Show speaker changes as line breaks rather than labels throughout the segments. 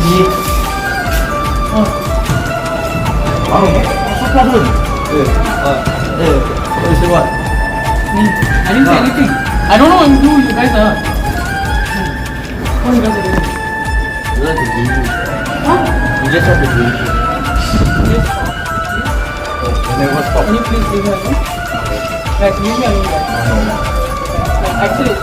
Ini. Oh. Apa tu? What is it what?
I didn't say anything. I don't know who you guys are. What you guys are doing?
You have to do it.
Huh?
You just have to do it.
Yes.
Never stop.
Can you please leave me alone? Like, leave me alone, guys. Like, actually,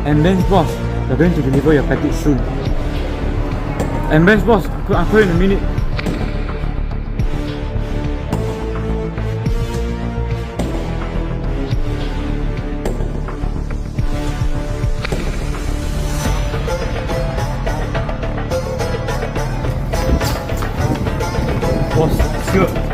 Ambulance boss, they're going to deliver your package soon. Ambulance boss, I'll call you in a minute. Boss, it's here.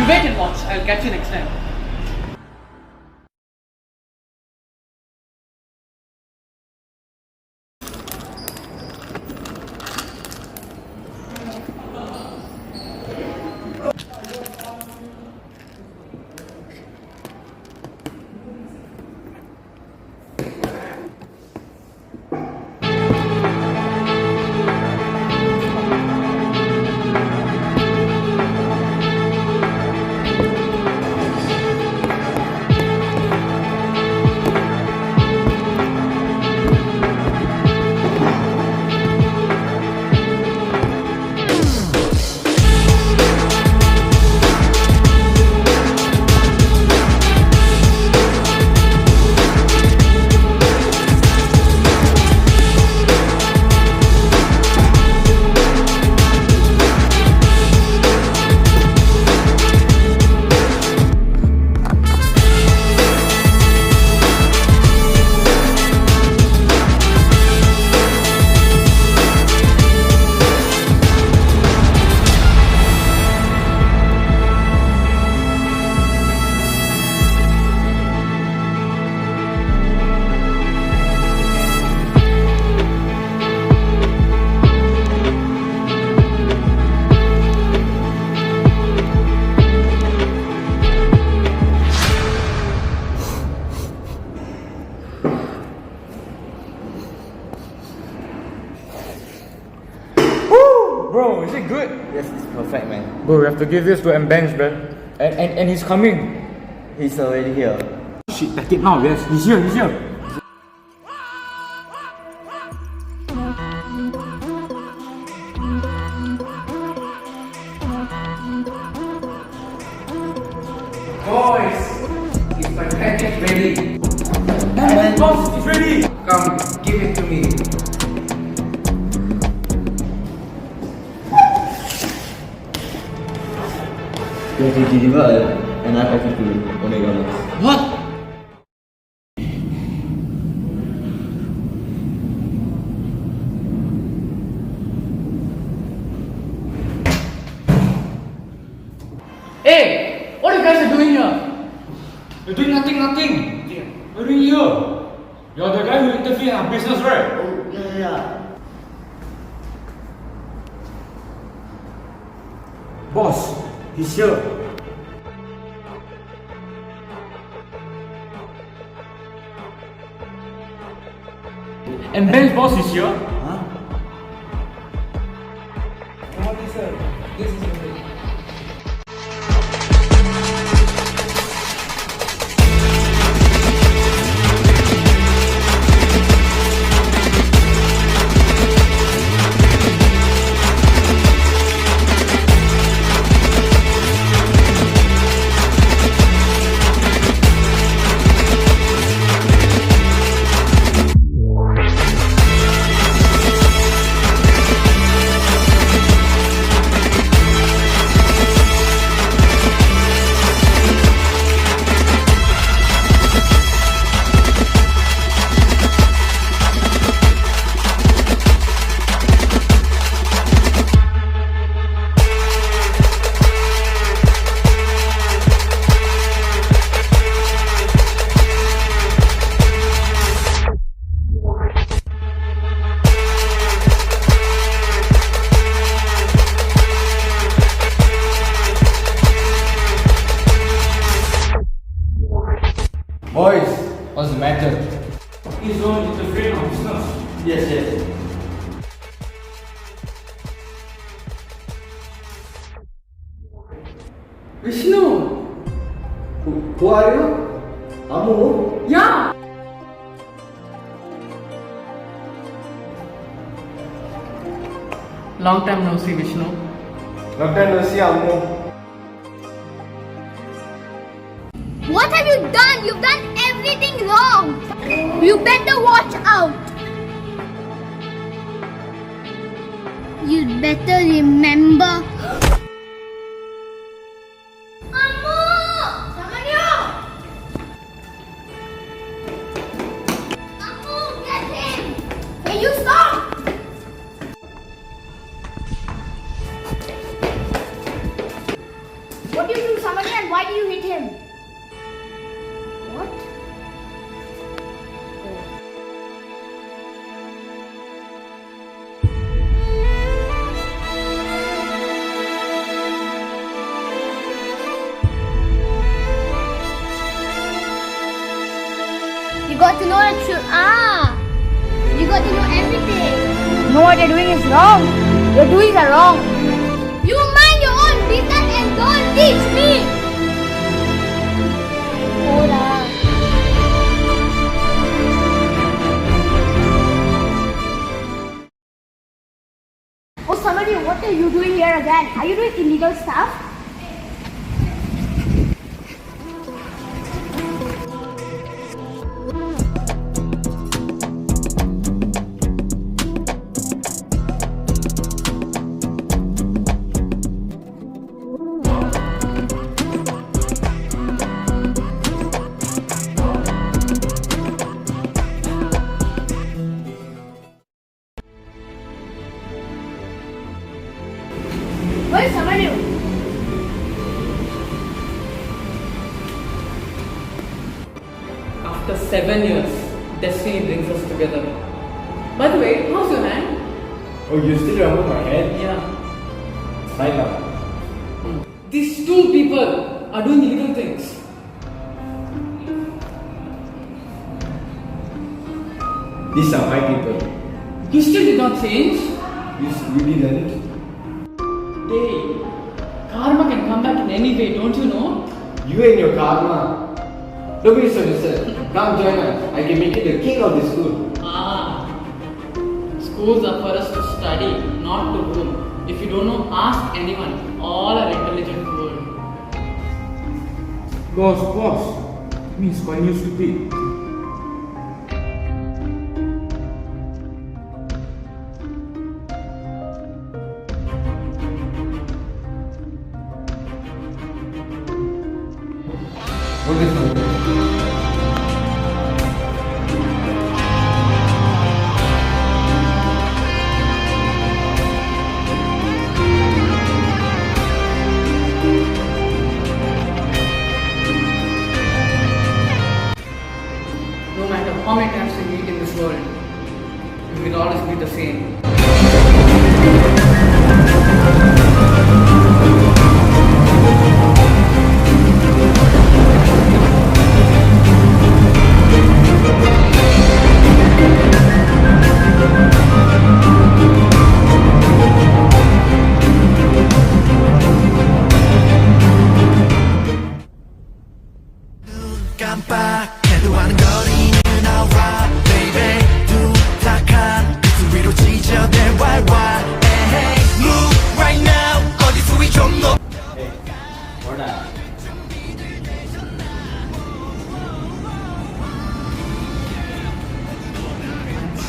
you wait and watch. I'll catch you next time. Bro, is it good?
Yes, it's perfect, man.
Bro, we have to give this to Ambulance, bro. And he's coming.
He's already here.
Shit, pack it now, yes. He's here, he's here.
Boys, is my package ready?
Ambulance boss, it's ready.
Come, give it to me.
You have to deliver another package to Omega Max.
What?
Hey, what you guys are doing here?
You're doing nothing. What are you here? You're the guy who interfered in our business, right?
Oh, yeah.
Boss, he's here. And Ben's boss is here.
Huh?
sir. This is your bill.
Boys, what's the matter? He's on with the friend of business.
Yes.
Vishnu!
Who are you? Amu?
Yeah! Long time no see, Vishnu.
Long time no see, Amu.
What have you done? You've done everything wrong. You better watch out. You'd better remember. Ammu! Samanyu! Ammu, get him! Hey, you stop! What did you do, Samanyu, and why did you hit him? What? You got to know it should. You got to know everything. Know what you're doing is wrong. Your doings are wrong. You mind your own business and don't teach me. Hola. Oh, somebody, what are you doing here again? Are you doing illegal stuff? Where is somebody?
After 7 years, destiny brings us together. By the way, how's your hand?
Oh, you still remember my head?
Yeah.
It's fine now.
These two people are doing illegal things.
These are my people.
You still did not change?
You didn't.
Hey, karma can come back in any way, don't you know?
You and your karma. Don't be so innocent. Come join us. I can make you the king of the school.
Schools are for us to study, not to roam. If you don't know, ask anyone. All are intelligent world.
Boss. Means quite used to be. What is that?
No matter how many times we meet in this world, we will always be the same.
대도하는 거리는 alright baby 둔탁한 그 위로 지저대 왈왈 hey move right now 어디 수위 좀 높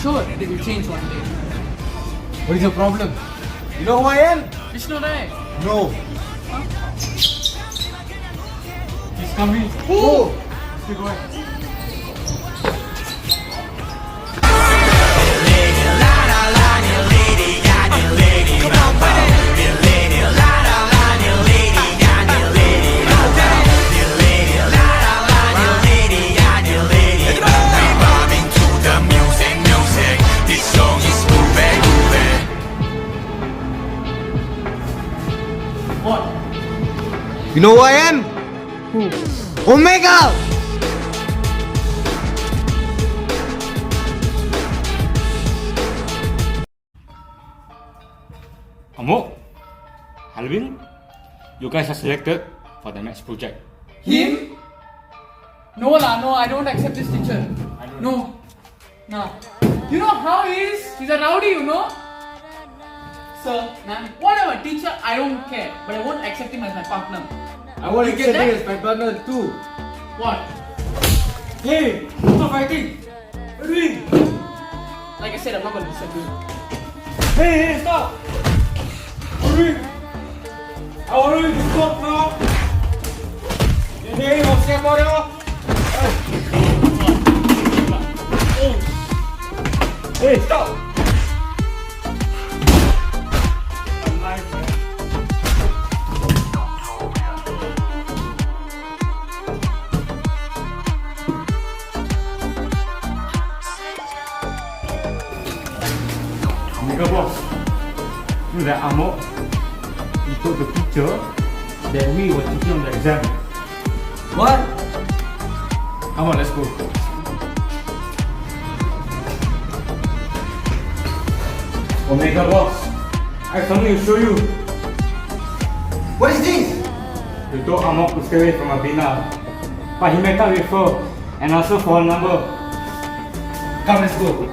Sure, they will change one day.
What is your problem? You know who I am?
Vishnu Rai.
No.
He's coming.
Who?
Okay, go ahead. What?
You know who I am?
Who?
Omega!
Amok, Alvin, you guys are selected for the next project.
Him? No lah, no, I don't accept this teacher. No. Nah. You know how he is? He's a rowdy, you know? Sir, ma'am, whatever, teacher, I don't care. But I won't accept him as my partner.
I want
You
to
get
accept you
that?
as my partner too.
What?
Hey, stop fighting! What are you doing?
Like I said, I'm not gonna listen to you.
Hey, stop! What are you doing? I want you to stop now! Your name of Singapore! Hey, stop!
Omega boss, you know that Amok, he told the teacher that we were cheating on the exam.
What?
Come on, let's go. Omega boss, I have something to show you.
What is this?
You told Amok to stay away from Abina, but he met up with her and asked her for her number. Come, let's go.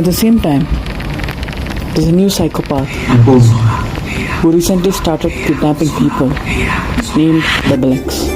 the same time, there's a new psychopath who recently started kidnapping people named Double X.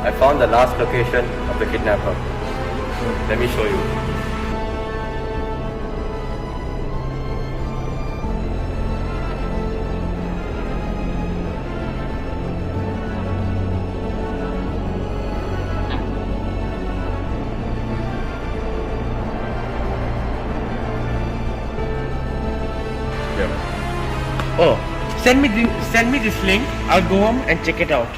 I found the last location of the kidnapper. Let me show you. Yeah. Oh, send me this link. I'll go home and check it out.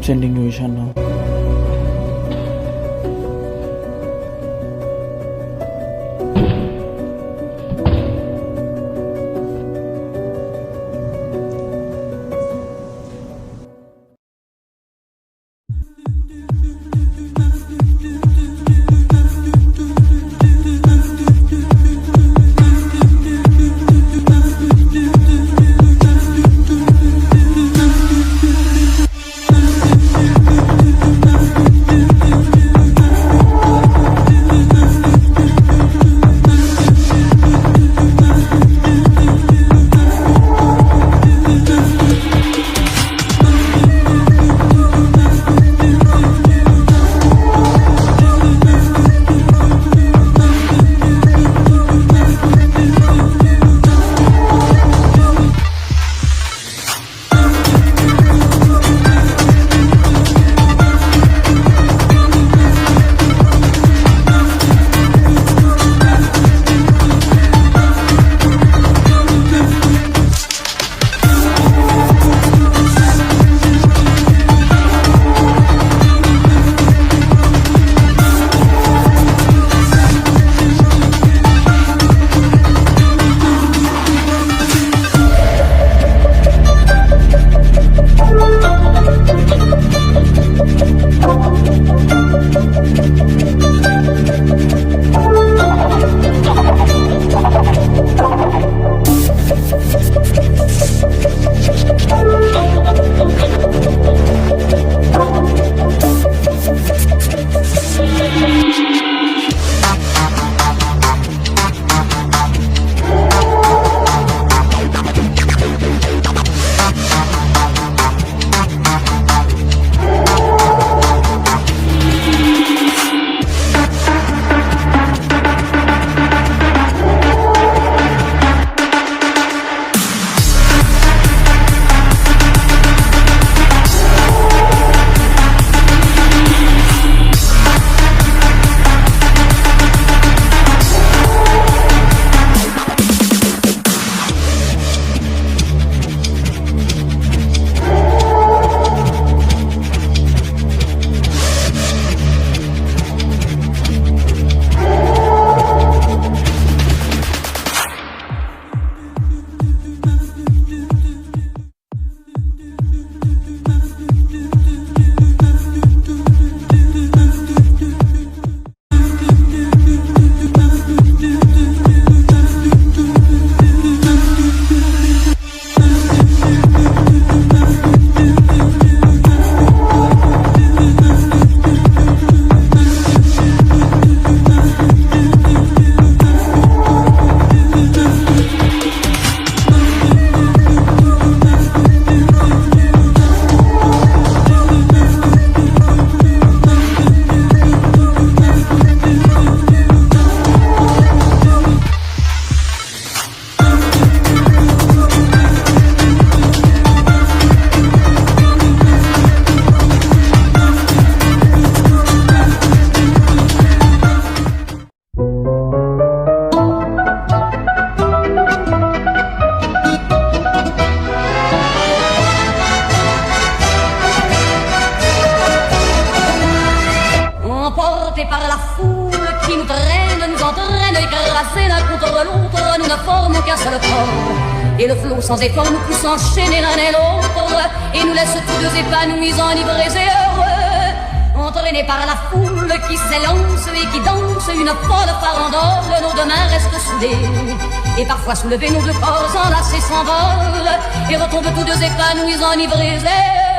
sending you Ishan now.
par la foule qui nous traîne, nous entraîne, écrasés l'un contre l'autre, nous ne formons qu'un seul corps. Et le flot sans effort nous pousse enchaîner l'un et l'autre, et nous laisse tous deux épanouis, enivrés et heureux. Entraînés par la foule qui s'élance et qui danse une folle farandole, nos deux mains restent soudées. Et parfois soulevés, nos deux corps enlacés s'envolent, et retombent tous deux épanouis, enivrés et heureux.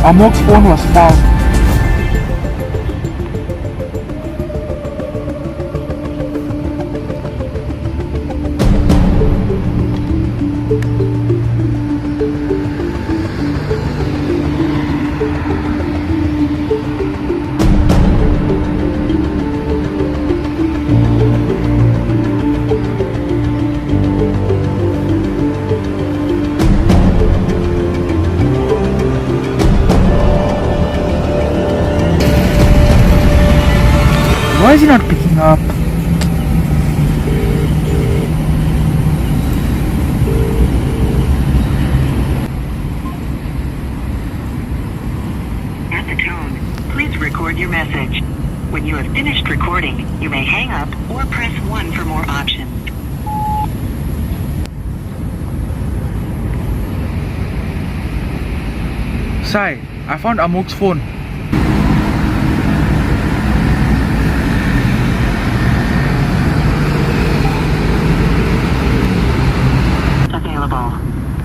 Amok's phone was found. Why is he not picking up?
At the tone, please record your message. When you have finished recording, you may hang up or press 1 for more options.
Sai, I found Amok's phone.
Available.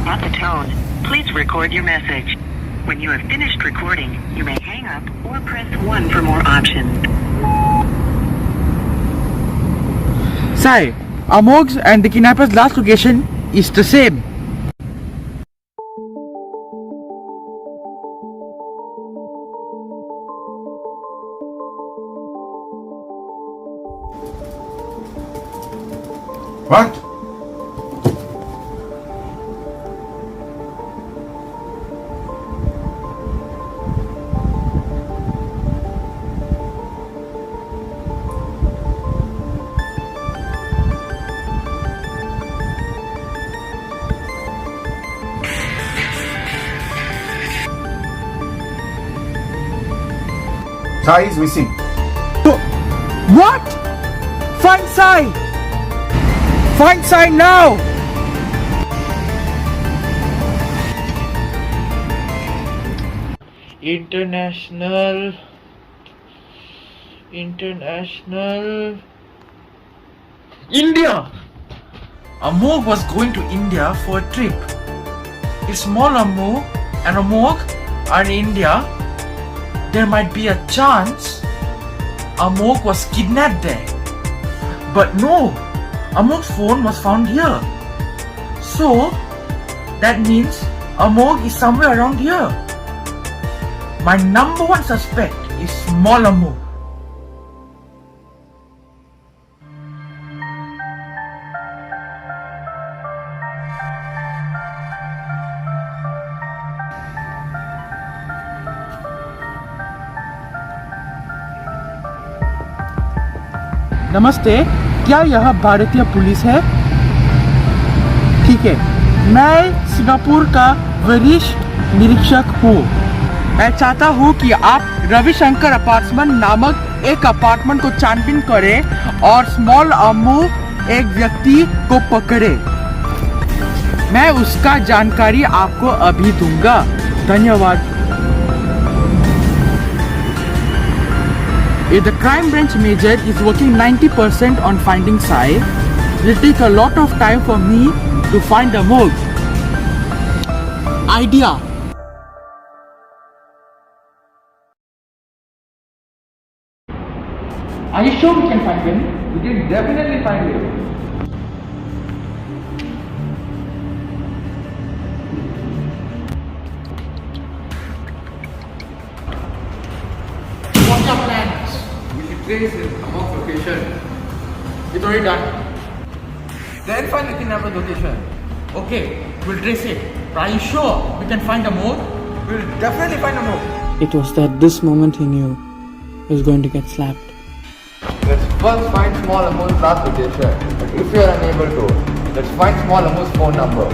At the tone, please record your message. When you have finished recording, you may hang up or press 1 for more options.
Sai, Amok's and the kidnapper's last location is the same.
What? Sai is missing.
What? Find Sai! Find Sai now! International. India! Amok was going to India for a trip. If small Amok and Amok are in India, there might be a chance Amok was kidnapped there. But no, Amok's phone was found here. So, that means Amok is somewhere around here. My number one suspect is small Amok. नमस्ते, क्या यह भारतीय police है? ठीक है, मैं Singapore का वरिष्ठ निरीक्षक हूँ। मैं चाहता हूँ कि आप रविशंकर अपार्टमेंट नामक एक अपार्टमेंट को छानबीन करें और स्मॉल अम्मू एक व्यक्ति को पकड़े। मैं उसका जानकारी आपको अभी दूंगा। धन्यवाद। If the crime branch major is working 90% on finding Sai, it will take a lot of time for me to find Amok. Idea. Are you sure we can find him? We can definitely find him. What's your plan?
We should trace Amok's location.
It's already done. Then find the kidnapper's location. Okay, we'll trace it. But are you sure we can find Amok? We'll definitely find Amok.
It was at this moment he knew he was going to get slapped.
Let's first find small Amok's last location. But if you are unable to, let's find small Amok's phone number.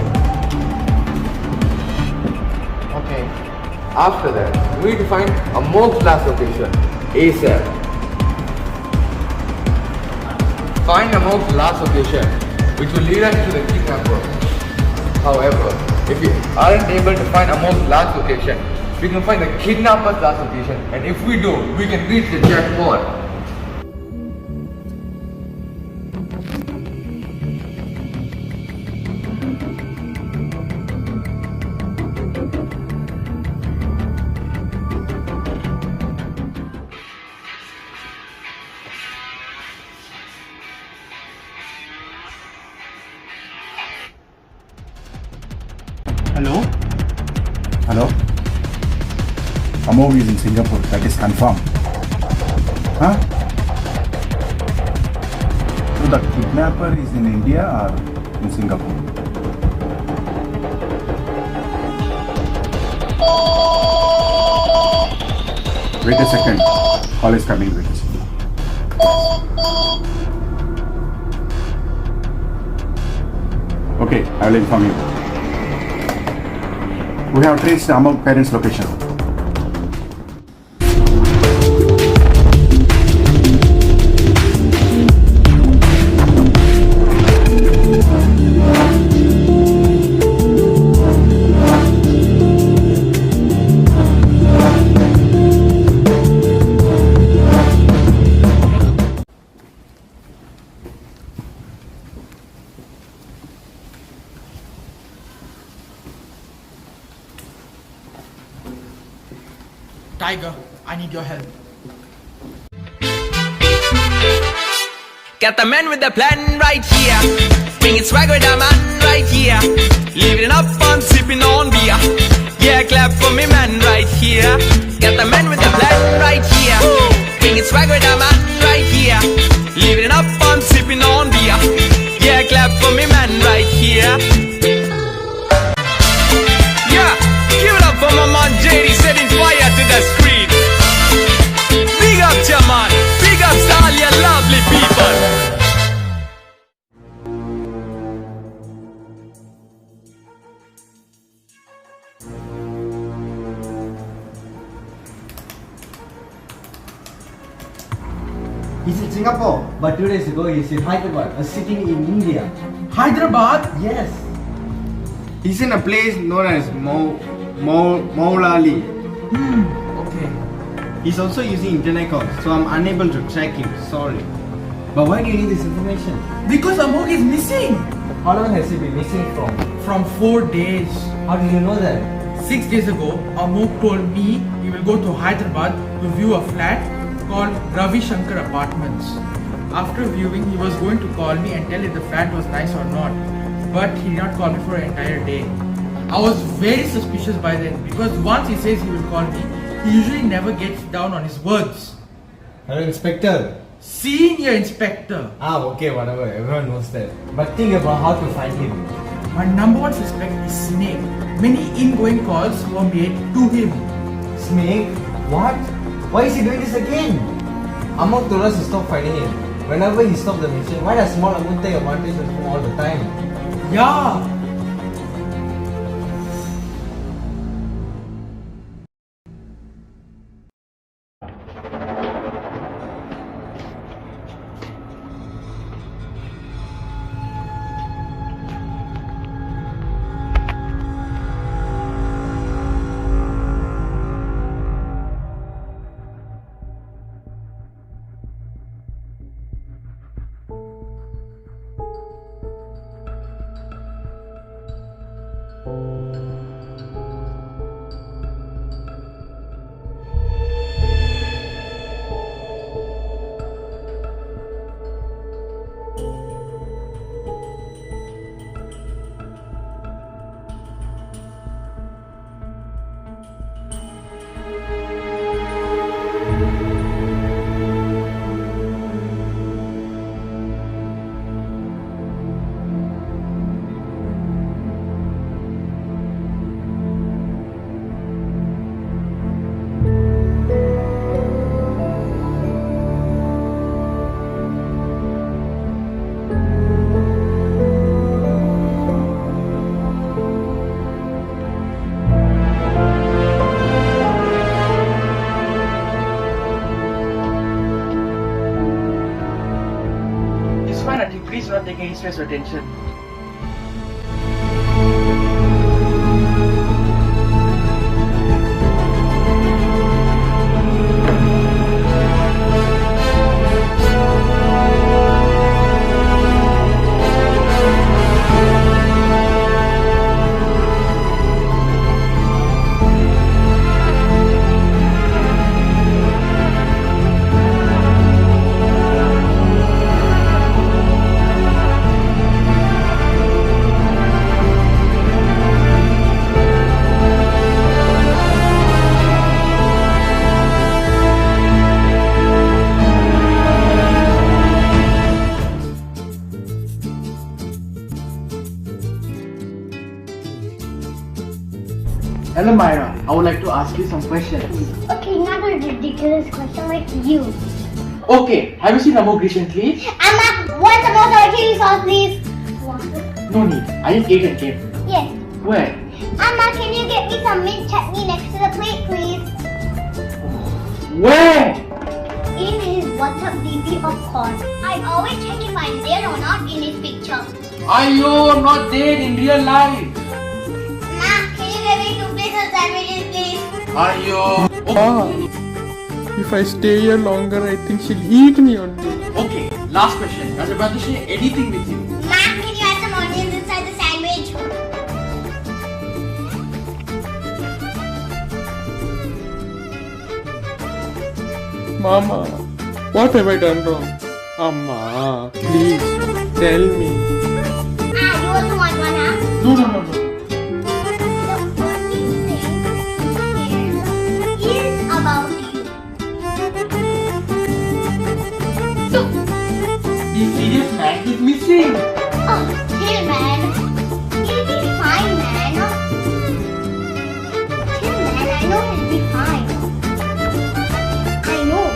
Okay. After that, we need to find Amok's last location. ASAP. Find Amok's last location, which will lead us to the kidnapper. However, if we aren't able to find Amok's last location, we can find the kidnapper's last location, and if we do, we can reach the jackpot.
Hello?
Hello? Amog is in Singapore, that is confirmed. Huh? So the kidnapper is in India or in Singapore? Wait a second. Call is coming, wait a second. Okay, I will inform you. We have traced Amog parents' location.
Tiger, I need your help.
Got the man with the plan right here. Bringing swag with the man right here. Living up on sipping on beer. Yeah, clap for me, man, right here. Got the man with the plan right here. Bringing swag with the man right here. Living up on sipping on beer. Yeah, clap for me, man, right here. Yeah, give it up for my man JD setting fire to the screen. Big up Jaman, big up to all your lovely people.
He's in Singapore, but 2 days ago he's in Hyderabad, a city in India.
Hyderabad?
Yes.
He's in a place known as Maulali.
Okay.
He's also using internet calls, so I'm unable to track him. Sorry.
But why do you need this information?
Because Amog is missing.
How long has he been missing from?
From 4 days.
How did you know that?
6 days ago, Amog told me he will go to Hyderabad to view a flat called Ravi Shankar Apartments. After viewing, he was going to call me and tell if the flat was nice or not. But he did not call me for an entire day. I was very suspicious by then because once he says he will call me, he usually never gets down on his words.
Hello, Inspector.
Senior Inspector.
Okay, whatever. Everyone knows that. But think about how to find him.
My number one suspect is Snake. Many ingoing calls were made to him.
Snake? What? Why is he doing this again? Amog told us to stop finding him. Whenever he stopped the mission, why does small Amog take advantage of him all the time?
Yeah. Please do not take any stress or attention. Hello Myra, I would like to ask you some questions.
Okay, not a ridiculous question like you.
Okay, have you seen Amok recently?
Amma, what's the most of chili sauce, please?
No need. I just ate and came.
Yes.
Where?
Amma, can you get me some mint chutney next to the plate, please?
Where?
In his WhatsApp DP, of course. I always check if I'm there or not in his picture.
Ayo, I'm not there in real life.
Ma, can you get me 2 plates of sandwiches, please?
Ayo. Oh.
If I stay here longer, I think she'll eat me only.
Okay, last question. Does your brother share anything with you?
Ma, can you add some onions inside the sandwich?
Mama, what have I done wrong? Amma, please tell me.
Ah, you also want one, huh?
No.
The only thing here is about you.
He's serious, man. He's missing.
Oh, chill, man. He'll be fine, man. Chill, man. I know he'll be fine. I know.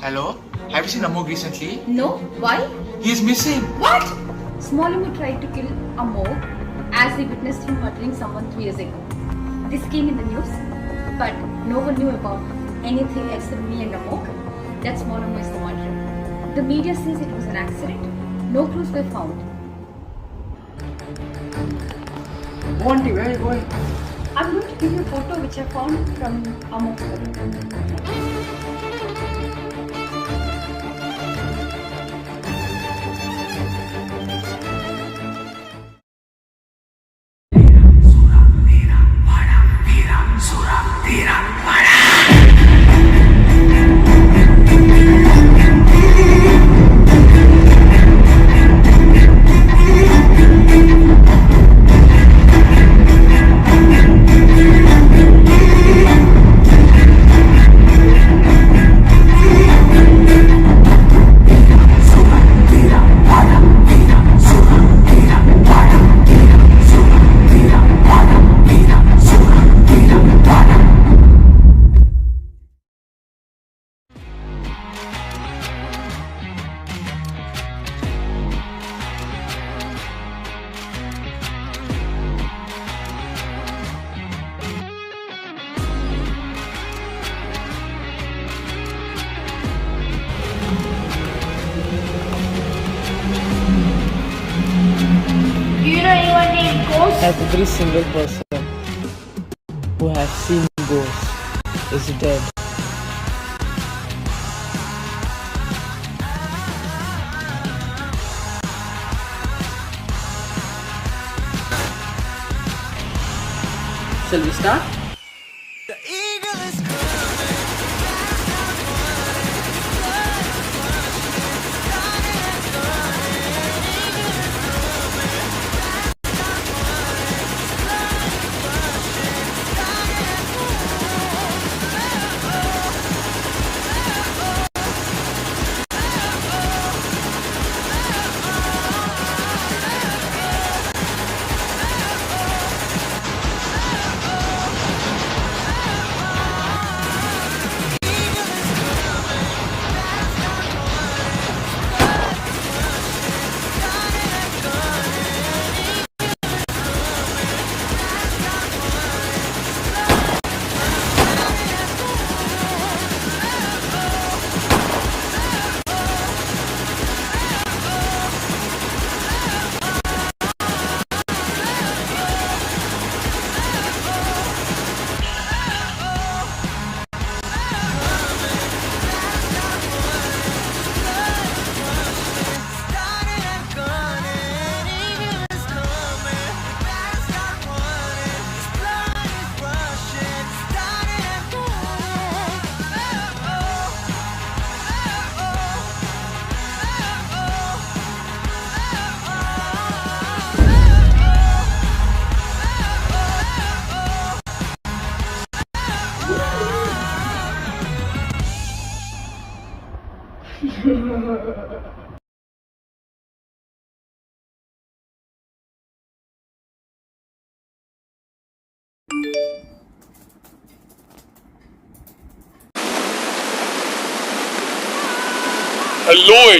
Hello? Have you seen Amok recently?
No, why?
He's missing.
What? Smolamu tried to kill Amok as he witnessed him murdering someone 3 years ago. This came in the news, but no one knew about anything except me and Amok. That Smolamu is the murderer. The media says it was an accident. No clues were found.
Monty, where are you going?
I'm going to give you a photo which I found from Amok's phone.
Do you know anyone named Ghost?
Every single person who has seen ghosts is dead.
Shall we start?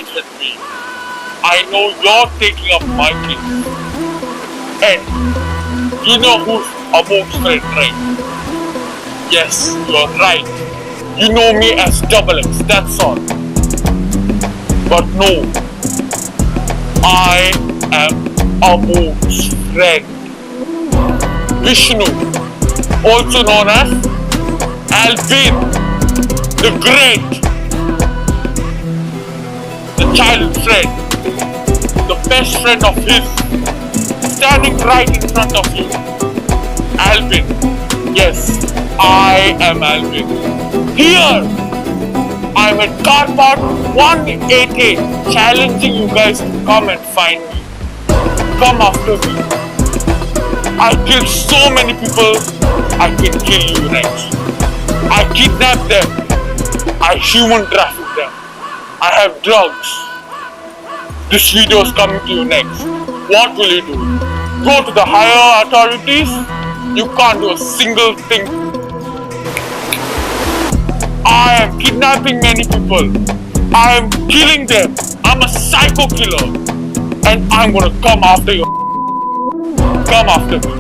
hated me. I know you're taking up my case. And you know who's Amok's friend, right? Yes, you're right. You know me as Double X, that's all. But no, I am Amok's friend. Vishnu, also known as Alvin, the Great, the childhood friend, the best friend of his, standing right in front of you. Alvin, yes, I am Alvin. Here, I'm at car park 188, challenging you guys to come and find me. Come after me. I killed so many people, I can kill you next. I kidnap them. I human traffic them. I have drugs. This video is coming to you next. What will you do? Go to the higher authorities? You can't do a single thing. I am kidnapping many people. I am killing them. I'm a psycho killer. And I'm gonna come after you. Come after me.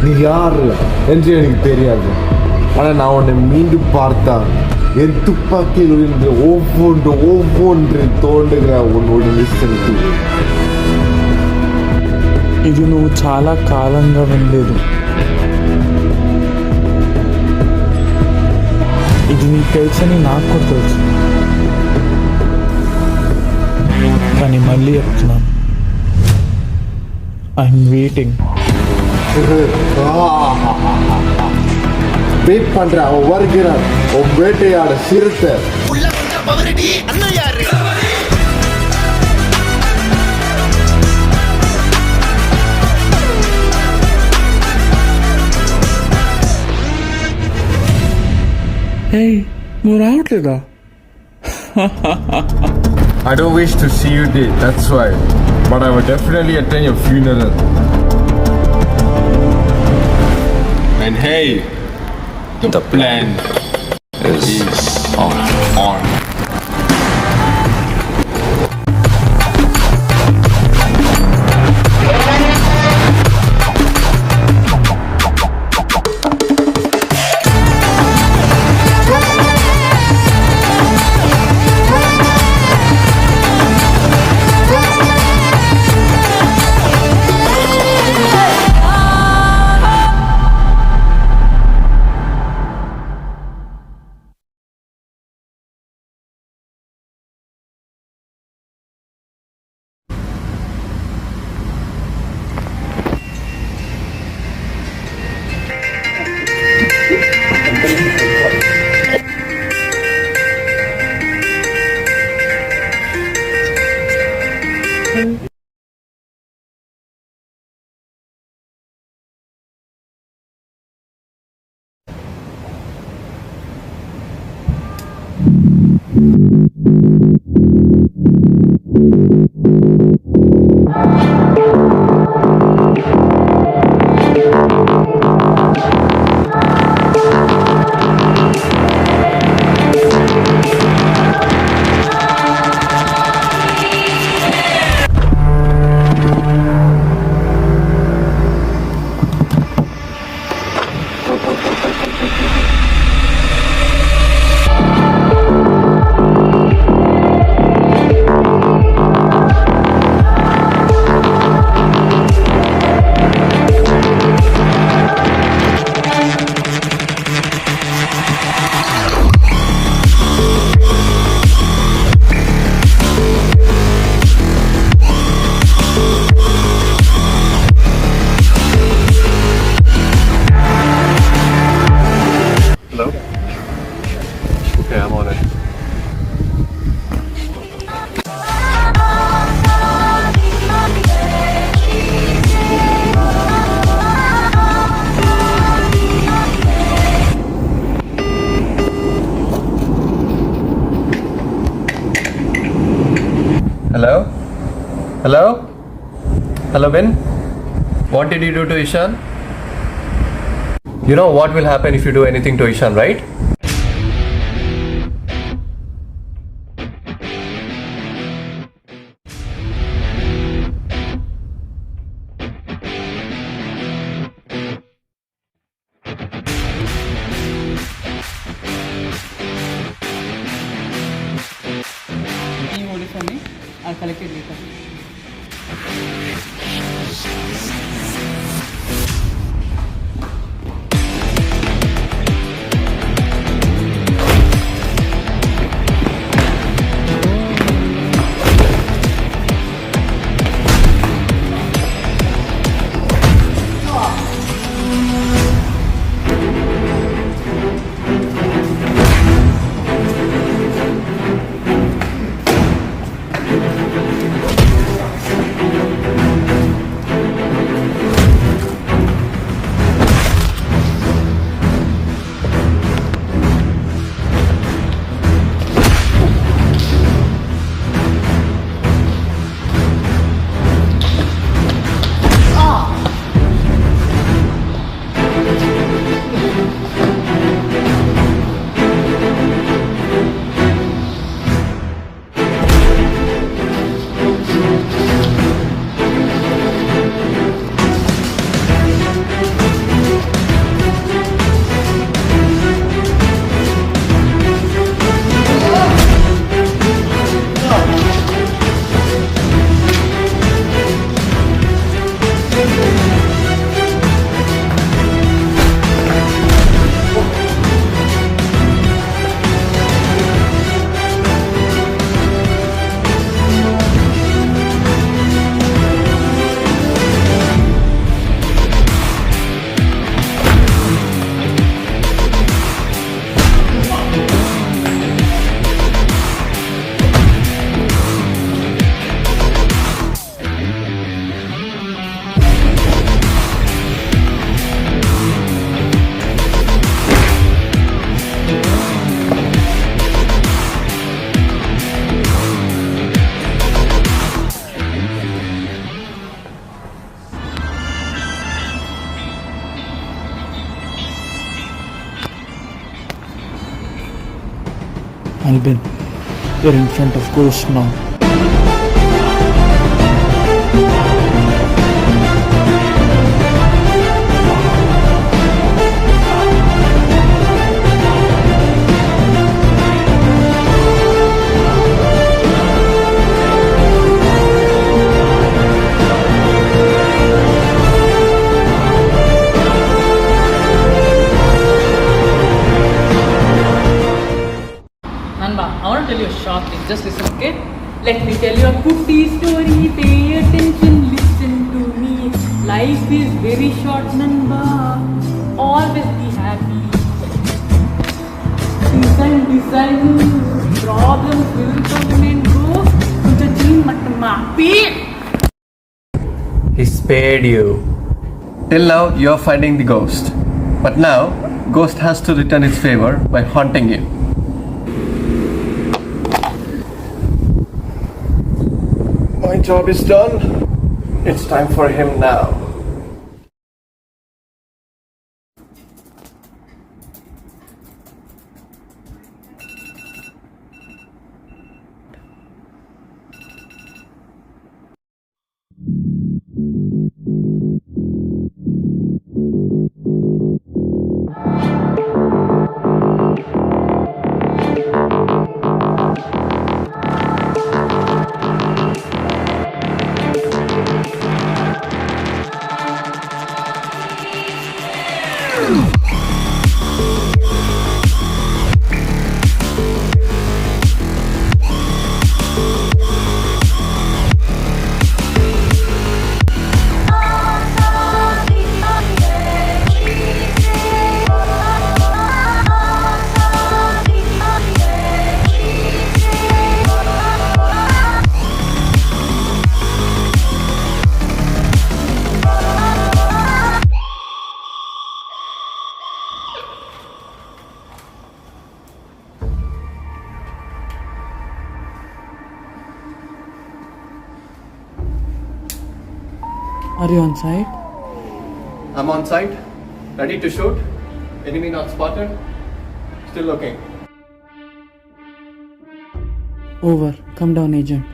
நீ யாரு என்று எனக்கு தெரியாது. ஆனால் நான் உன்னை மீண்டும் பார்த்தா என் துப்பாக்கியில் இருந்து ஒவ்வொன்று தோண்டுகிற உன்னோட லிஸ்ட்.
ఇది నువ్వు చాలా కాలంగా వినలేదు. ఇది నీకు తెలుసని నాకు కూడా తెలుసు. కానీ మళ్ళీ చెప్తున్నాను, ఐఎమ్ వెయిటింగ్.
வெயிட் பண்ற, அவன் வருகிறான். உன் வேட்டையாட சிறுத்தை.
Hey, నువ్వు రావట్లేదా?
I don't wish to see you dead, that's why. But I will definitely attend your funeral. And hey, the plan is on.
Hello? Hello? Hello, Ben? What did you do to Ishan? You know what will happen if you do anything to Ishan, right?
Can you hold it for me? I'll collect it later.
Albin, you're in front of Ghost now.
Nanba, I want to tell you a short thing. Just listen, okay? Let me tell you a goofy story. Pay attention, listen to me. Life is very short, Nanba. Always be happy. Listen. Problems will come and go.
He spared you. Till now, you're fighting the ghost. But now, ghost has to return its favor by haunting you. My job is done. It's time for him now.
Are you on site?
I'm on site, ready to shoot. Enemy not spotted. Still looking.
Over. Come down, agent.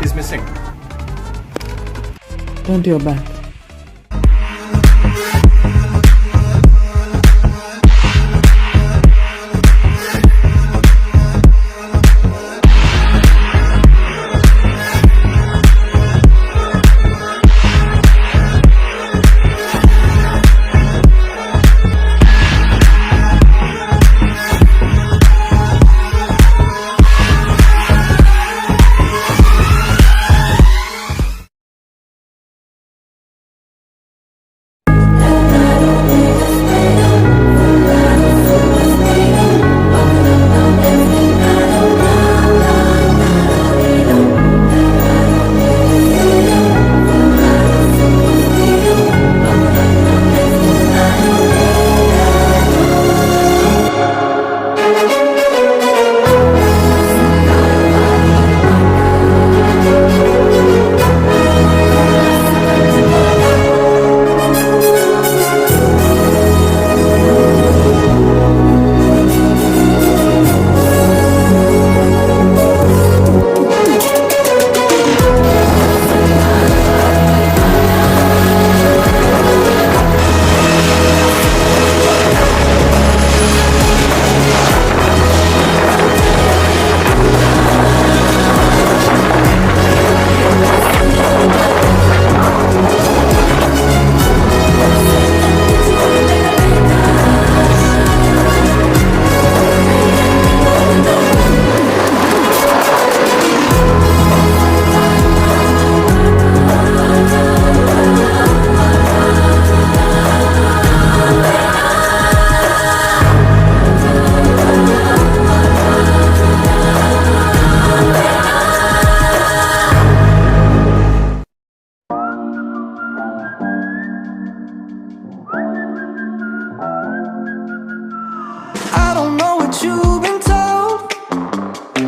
He's missing.
Turn to your back.
I don't know what you've been told,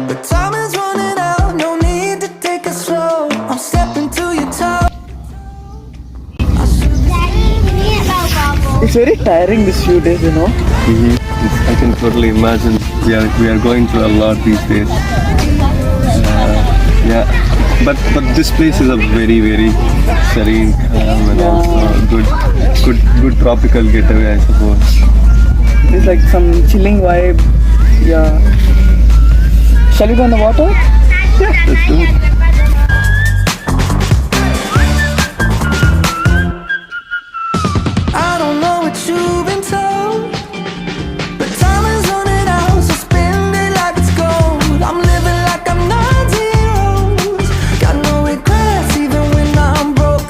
but time is running out. No need to take it slow. I'm stepping to your toe.
It's very tiring this few days, you know.
I can totally imagine. We are going through a lot these days. Yeah, but this place is a very serene, calm, and also good tropical getaway, I suppose.
It's like some chilling vibe. Yeah. Shall we go on the water?
Yeah, let's do it.
I don't know what you've been told, but time is running out, so spend it like it's gold. I'm living like I'm 9 zeros. Got no regrets even when I'm broke.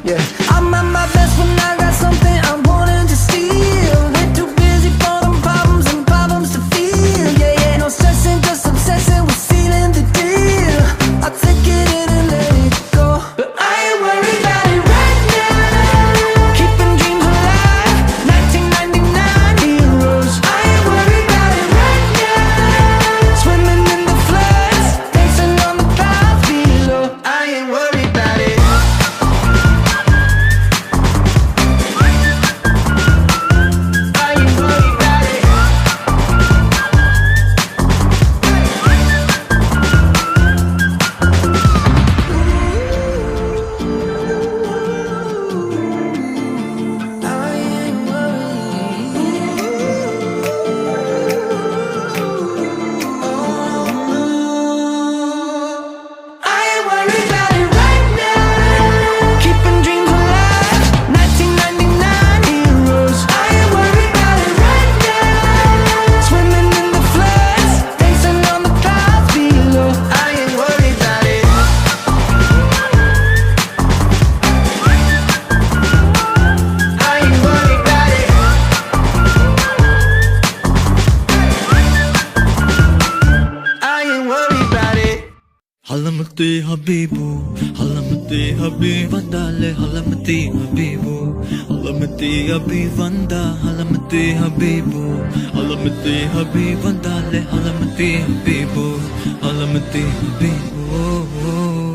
Yeah, I'm at my best when I got something I'm wanting to steal. Way too busy for them problems and problems to feel. Yeah, no stressing, just obsessing with sealing the deal. I take it in and let it go, but I ain't worried about it right now. Keeping dreams alive, 1999 heroes. I ain't worried about it right now. Swimming in the floods, dancing on the clouds below. I ain't worried about it.
habibu, halamati habib vandale, halamati habibu, halamati habib vanda, halamati habibu, halamati habib vandale, halamati habibu, halamati habibu.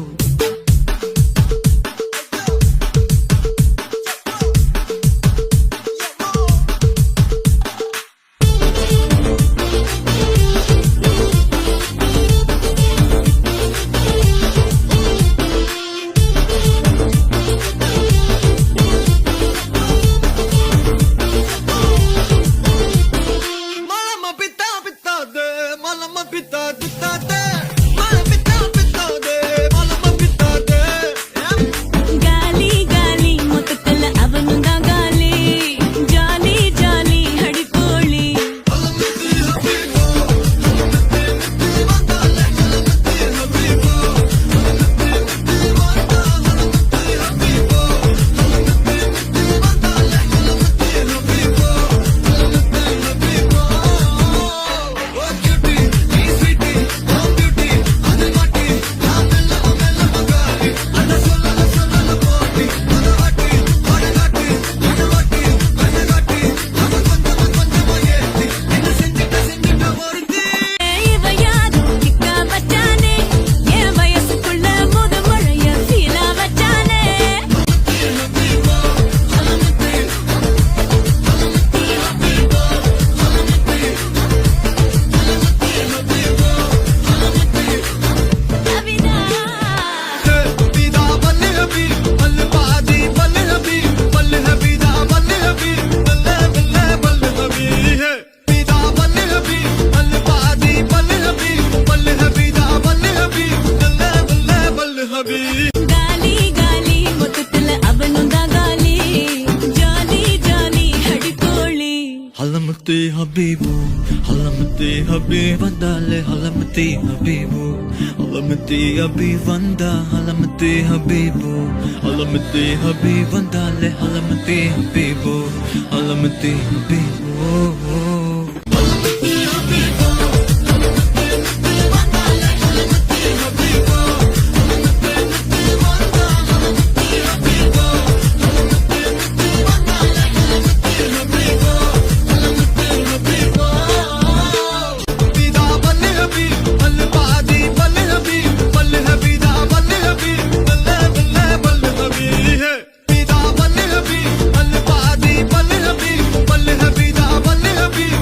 Halamati habibu, halamati habib vandale, halamati habibu, halamati habib vanda, halamati habibu, halamati habib vandale, halamati habibu, halamati habibu.
Be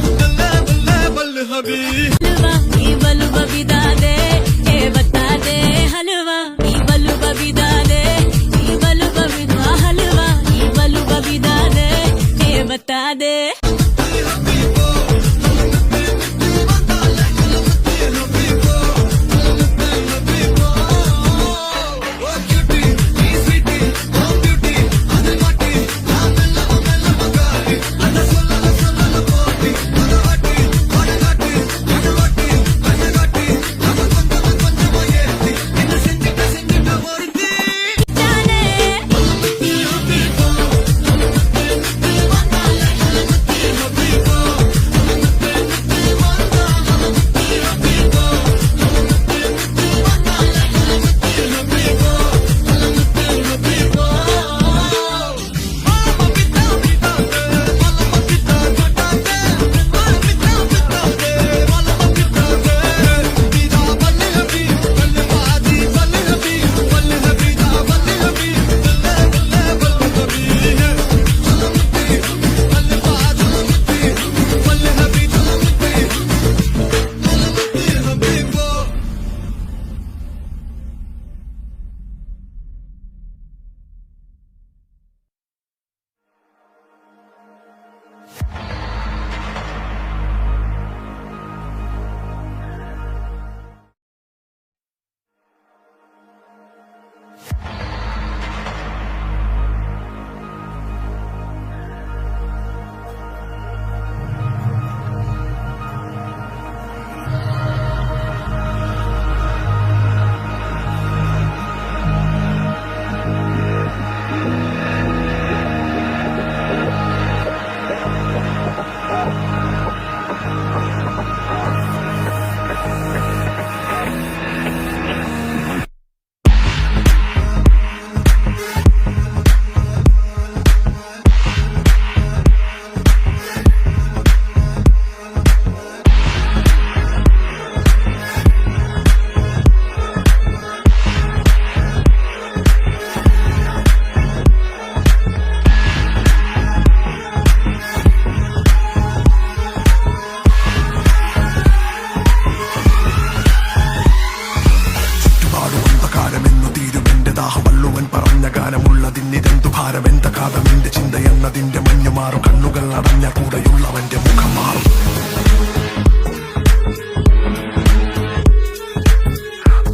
ചിന്ത എന്നതിന്റെ മഞ്ഞു മാറും. കണ്ണുകൾ അടഞ്ഞ കൂടെയുള്ളവന്റെ മുഖം മാറും.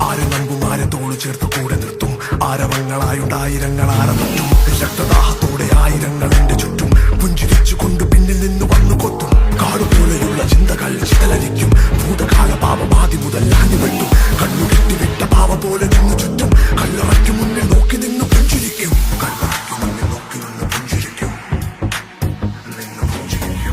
ആര് നമ്പും ആരെ തോളു ചേർത്ത് കൂടെ നിർത്തും. ആരവങ്ങളായുണ്ടായിരങ്ങൾ ആരമറ്റും. രക്തദാഹത്തോടെ ആയിരങ്ങൾ എന്റെ ചുറ്റും പുഞ്ചിരിച്ചു കൊണ്ട് പിന്നിൽ നിന്ന് വന്നു കൊത്തും. കാടുപോലെയുള്ള ചിന്തകൾ ചിതലരിക്കും. ഭൂതകാല പാപം ആദ്യം മുതൽ ആഞ്ഞുവെട്ടും. കണ്ണു കെട്ടിവിട്ട പാവ പോലെ നിന്ന് ചുറ്റും. കല്ലറയ്ക്ക് മുന്നിൽ നോക്കി നിന്ന് പുഞ്ചിരിക്കും. കല്ലറയ്ക്ക് മുന്നിൽ നോക്കി നിന്ന് പുഞ്ചിരിക്കും. നിന്ന് പുഞ്ചിരിക്കും.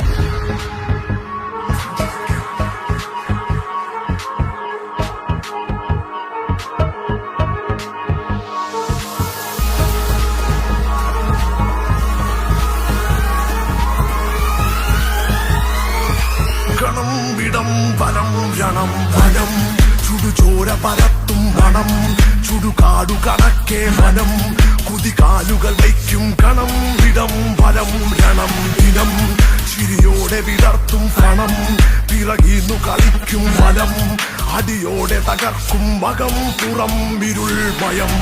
ഗണം വിടം വനം രണം വനം. ചുടുചോര പരത്തും മണം. ചുടുകാടു കണക്കെ മനം. കുതികാലുകൾ വയ്ക്കും കണം. വിടം വനം രണം ദിനം. ചിരിയോടെ വിടർത്തും പണം. പിറകീന്നു കളിക്കും വനം. അടിയോടെ തകർക്കും മകം. പുറം ഇരുൾ ഭയം.